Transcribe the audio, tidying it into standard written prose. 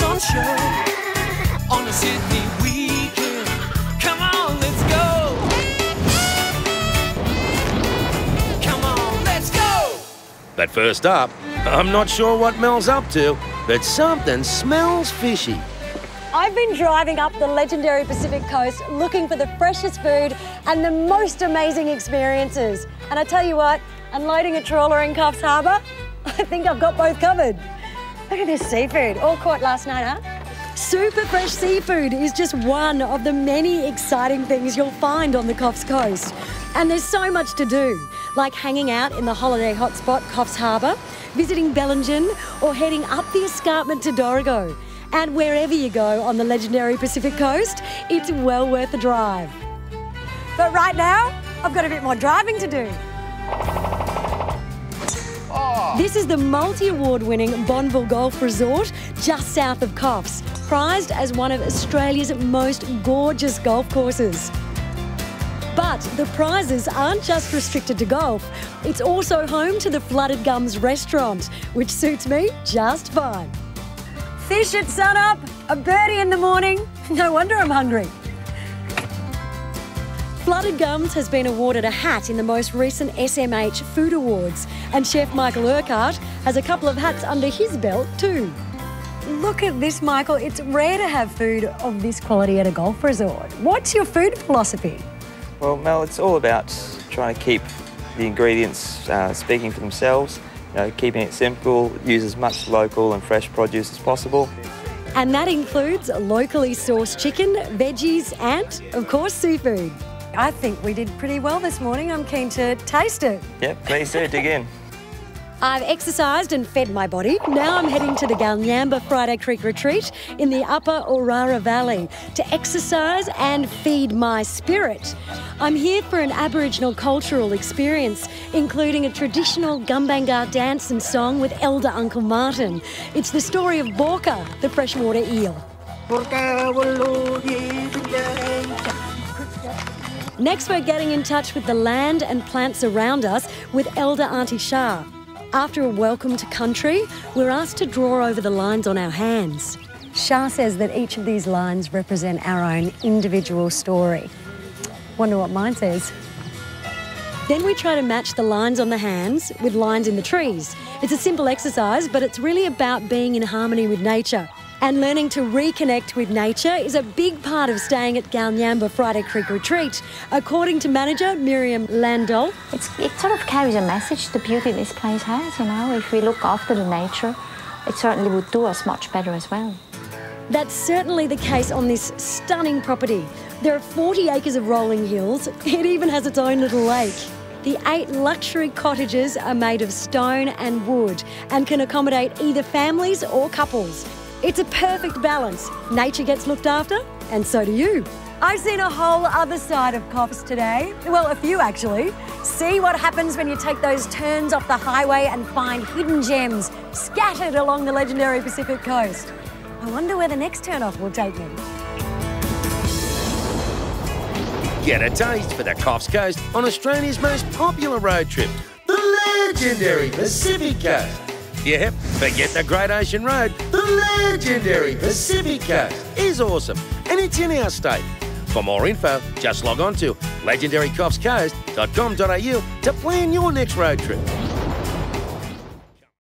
some show on a Sydney weekend. Come on, let's go. Come on, let's go. But first up, I'm not sure what Mel's up to, but something smells fishy. I've been driving up the legendary Pacific Coast looking for the freshest food and the most amazing experiences. And I tell you what, unloading a trawler in Coffs Harbour, I think I've got both covered. Look at this seafood, all caught last night, huh? Super fresh seafood is just one of the many exciting things you'll find on the Coffs Coast. And there's so much to do, like hanging out in the holiday hotspot Coffs Harbour, visiting Bellingen, or heading up the escarpment to Dorrigo. And wherever you go on the legendary Pacific Coast, it's well worth the drive. But right now, I've got a bit more driving to do. This is the multi-award-winning Bonville Golf Resort just south of Coffs, prized as one of Australia's most gorgeous golf courses. But the prizes aren't just restricted to golf. It's also home to the Flooded Gums restaurant, which suits me just fine. Fish at sunup, a birdie in the morning. No wonder I'm hungry. Flooded Gums has been awarded a hat in the most recent SMH Food Awards, and Chef Michael Urquhart has a couple of hats under his belt too. Look at this, Michael. It's rare to have food of this quality at a golf resort. What's your food philosophy? Well, Mel, it's all about trying to keep the ingredients speaking for themselves. You know, keeping it simple, use as much local and fresh produce as possible. And that includes locally sourced chicken, veggies and, of course, seafood. I think we did pretty well this morning. I'm keen to taste it. Yep, please do, dig in. I've exercised and fed my body. Now I'm heading to the Galnyamba Friday Creek Retreat in the Upper Orara Valley to exercise and feed my spirit. I'm here for an Aboriginal cultural experience, including a traditional Gumbaynggirr dance and song with Elder Uncle Martin. It's the story of Borka, the freshwater eel. Next, we're getting in touch with the land and plants around us with Elder Auntie Shah. After a welcome to country, we're asked to draw over the lines on our hands. Shah says that each of these lines represent our own individual story. Wonder what mine says. Then we try to match the lines on the hands with lines in the trees. It's a simple exercise, but it's really about being in harmony with nature. And learning to reconnect with nature is a big part of staying at Galnyamba Friday Creek Retreat, according to manager Miriam Landau. It sort of carries a message, the beauty this place has, you know. If we look after the nature, it certainly would do us much better as well. That's certainly the case on this stunning property. There are 40 acres of rolling hills. It even has its own little lake. The 8 luxury cottages are made of stone and wood and can accommodate either families or couples. It's a perfect balance. Nature gets looked after, and so do you. I've seen a whole other side of Coffs today. Well, a few actually. See what happens when you take those turns off the highway and find hidden gems scattered along the legendary Pacific Coast. I wonder where the next turn-off will take me. Get a taste for the Coffs Coast on Australia's most popular road trip, the legendary Pacific Coast. Yep, forget the Great Ocean Road. The legendary Pacific Coast is awesome, and it's in our state. For more info, just log on to legendarycoffscoast.com.au to plan your next road trip.